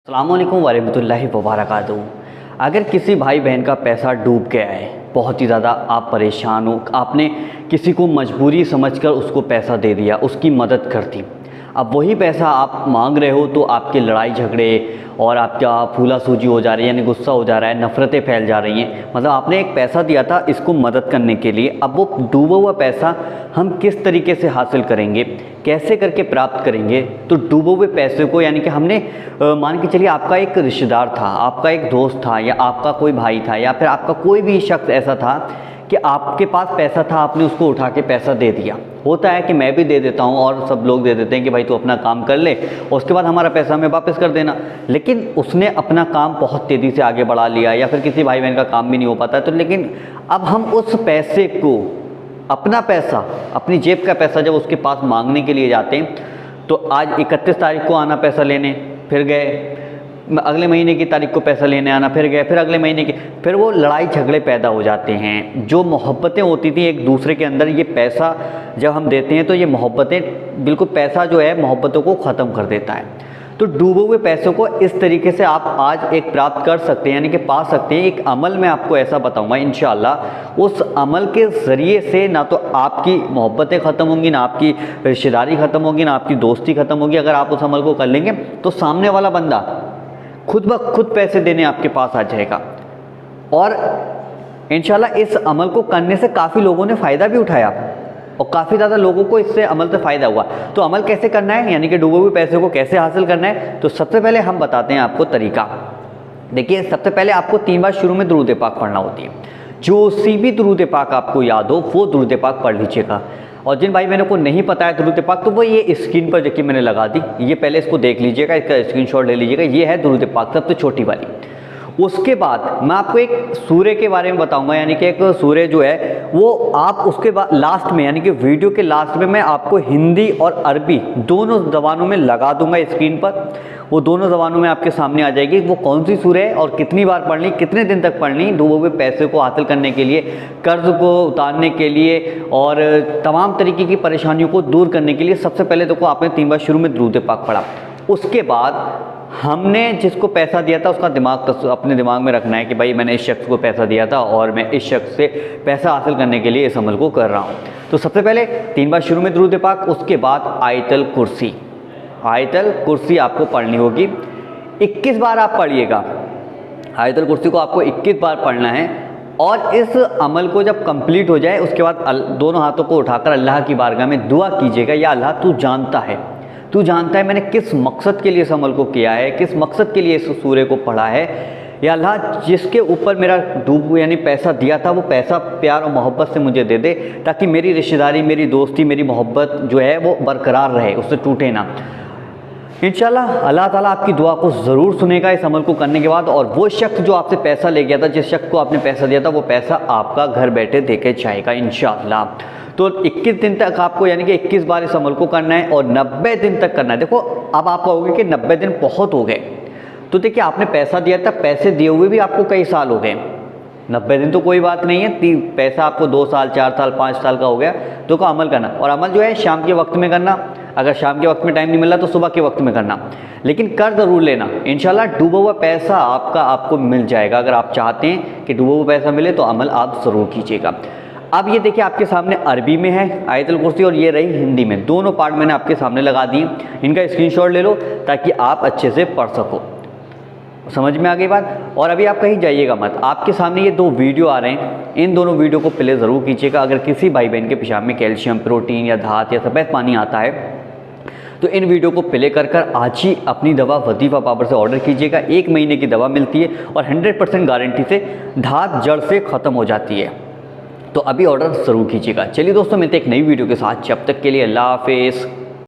अस्सलामुअलैकुम वरहमतुल्लाहि वबरकातुहू। अगर किसी भाई बहन का पैसा डूब गया है, बहुत ही ज़्यादा आप परेशान हो, आपने किसी को मजबूरी समझकर उसको पैसा दे दिया, उसकी मदद कर दी। अब वही पैसा आप मांग रहे हो तो आपके लड़ाई झगड़े और आपका फूला सूजी हो जा रही है, यानी गुस्सा हो जा रहा है, नफ़रतें फैल जा रही हैं। मतलब आपने एक पैसा दिया था इसको मदद करने के लिए, अब वो डूबा हुआ पैसा हम किस तरीके से हासिल करेंगे, कैसे करके प्राप्त करेंगे। तो डूबे हुए पैसे को, यानी कि हमने मान के चलिए आपका एक रिश्तेदार था, आपका एक दोस्त था, या आपका कोई भाई था, या फिर आपका कोई भी शख्स ऐसा था कि आपके पास पैसा था, आपने उसको उठा के पैसा दे दिया। होता है कि मैं भी दे देता हूँ और सब लोग दे देते हैं कि भाई तू अपना काम कर ले और उसके बाद हमारा पैसा हमें वापस कर देना। लेकिन उसने अपना काम बहुत तेज़ी से आगे बढ़ा लिया, या फिर किसी भाई बहन का काम भी नहीं हो पाता है, तो लेकिन अब हम उस पैसे को, अपना पैसा, अपनी जेब का पैसा जब उसके पास मांगने के लिए जाते हैं, तो आज 31 तारीख को आना पैसा लेने, फिर गए, अगले महीने की तारीख को पैसा लेने आना, फिर गए, फिर अगले महीने की, फिर वो लड़ाई झगड़े पैदा हो जाते हैं। जो मोहब्बतें होती थी एक दूसरे के अंदर, ये पैसा जब हम देते हैं तो ये मोहब्बतें, बिल्कुल पैसा जो है मोहब्बतों को ख़त्म कर देता है। तो डूबे हुए पैसों को इस तरीके से आप आज एक प्राप्त कर सकते हैं, यानी कि पा सकते हैं। एक अमल मैं आपको ऐसा बताऊंगा इंशाअल्लाह, उस अमल के ज़रिए से ना तो आपकी मोहब्बतें ख़त्म होंगी, ना आपकी रिश्तेदारी ख़त्म होगी, ना आपकी दोस्ती ख़त्म होगी। अगर आप उस अमल को कर लेंगे तो सामने वाला बंदा खुद ब खुद पैसे देने आपके पास आ जाएगा। और इंशाल्लाह इस अमल को करने से काफ़ी लोगों ने फ़ायदा भी उठाया और काफ़ी ज़्यादा लोगों को इससे अमल से फ़ायदा हुआ। तो अमल कैसे करना है, यानी कि डूबे हुए पैसे को कैसे हासिल करना है, तो सबसे पहले हम बताते हैं आपको तरीका। देखिए, सबसे पहले आपको 3 बार शुरू में दुरूद पाक पढ़ना होती है। जो सी भी दुरूद पाक आपको याद हो वो दुरूद पाक पढ़ लीजिएगा। और जिन भाई बहनों को नहीं पता है दुरूद पाक, तो वो ये स्क्रीन पर देखिए मैंने लगा दी, ये पहले इसको देख लीजिएगा, इसका स्क्रीनशॉट ले लीजिएगा। ये है दुरूद पाक, सबसे छोटी वाली। उसके बाद मैं आपको एक सूरे के बारे में बताऊंगा, यानी कि एक सूरे जो है वो आप उसके बाद लास्ट में, यानी कि वीडियो के लास्ट में मैं आपको हिंदी और अरबी दोनों ज़बानों में लगा दूंगा स्क्रीन पर। वो दोनों ज़बानों में आपके सामने आ जाएगी वो कौन सी सूरह है और कितनी बार पढ़नी, कितने दिन तक पढ़नी, डूबे हुए पैसे को हासिल करने के लिए, कर्ज को उतारने के लिए और तमाम तरीके की परेशानियों को दूर करने के लिए। सबसे पहले तो आपने 3 बार शुरू में दुरूद पाक पढ़ा। उसके बाद हमने जिसको पैसा दिया था उसका दिमाग अपने दिमाग में रखना है कि भाई मैंने इस शख्स को पैसा दिया था और मैं इस शख्स से पैसा हासिल करने के लिए इस अमल को कर रहा हूँ। तो सबसे पहले 3 बार शुरू में दुरूद पाक, उसके बाद आयतल कुर्सी। आयतल कुर्सी आपको पढ़नी होगी, 21 बार आप पढ़िएगा। आयतल कुर्सी को आपको 21 बार पढ़ना है। और इस अमल को जब कंप्लीट हो जाए उसके बाद दोनों हाथों को उठाकर अल्लाह की बारगाह में दुआ कीजिएगा, या अल्लाह तू जानता है, तू जानता है मैंने किस मकसद के लिए इस अमल को किया है, किस मकसद के लिए इस सूरे को पढ़ा है। या अल्लाह जिसके ऊपर मेरा डूब यानी पैसा दिया था वो पैसा प्यार और मोहब्बत से मुझे दे दे, ताकि मेरी रिश्तेदारी, मेरी दोस्ती, मेरी मोहब्बत जो है वो बरकरार रहे, उससे टूटे ना। इंशाल्लाह अल्लाह ताला आपकी दुआ को ज़रूर सुनेगा इस अमल को करने के बाद। और वो शख्स जो आपसे पैसा ले गया था, जिस शख्स को आपने पैसा दिया था, वो पैसा आपका घर बैठे देके जाएगा इंशाल्लाह। तो 21 दिन तक आपको, यानी कि 21 बार इस अमल को करना है और 90 दिन तक करना है। देखो अब आप कहोगे कि 90 दिन बहुत हो गए, तो देखिए आपने पैसा दिया था, पैसे दिए हुए भी आपको कई साल हो गए। 90 दिन तो कोई बात नहीं है, पैसा आपको 2 साल, 4 साल, 5 साल का हो गया, तो को अमल करना। और अमल जो है शाम के वक्त में करना, अगर शाम के वक्त में टाइम नहीं मिला तो सुबह के वक्त में करना, लेकिन कर ज़रूर लेना। इंशाल्लाह डूबा हुआ पैसा आपको मिल जाएगा। अगर आप चाहते हैं कि डूबा हुआ पैसा मिले तो अमल आप ज़रूर कीजिएगा। अब ये देखिए आपके सामने अरबी में है आयतल कुर्सी और ये रही हिंदी में, दोनों पार्ट मैंने आपके सामने लगा दिए। इनका स्क्रीनशॉट ले लो ताकि आप अच्छे से पढ़ सको। समझ में आ गई बात। और अभी आप कहीं जाइएगा मत, आपके सामने ये 2 वीडियो आ रहे हैं, इन दोनों वीडियो को प्ले ज़रूर कीजिएगा। अगर किसी भाई बहन के पेशाब में कैल्शियम, प्रोटीन या धात या सफ़ेद पानी आता है तो इन वीडियो को प्ले कर आज ही अपनी दवा वजीफ़ा पावर से ऑर्डर कीजिएगा। 1 महीने की दवा मिलती है और 100% गारंटी से धात जड़ से ख़त्म हो जाती है। तो अभी ऑर्डर ज़रूर कीजिएगा। चलिए दोस्तों, मिलते हैं एक नई वीडियो के साथ, जब तक के लिए अल्लाह हाफ़िज़।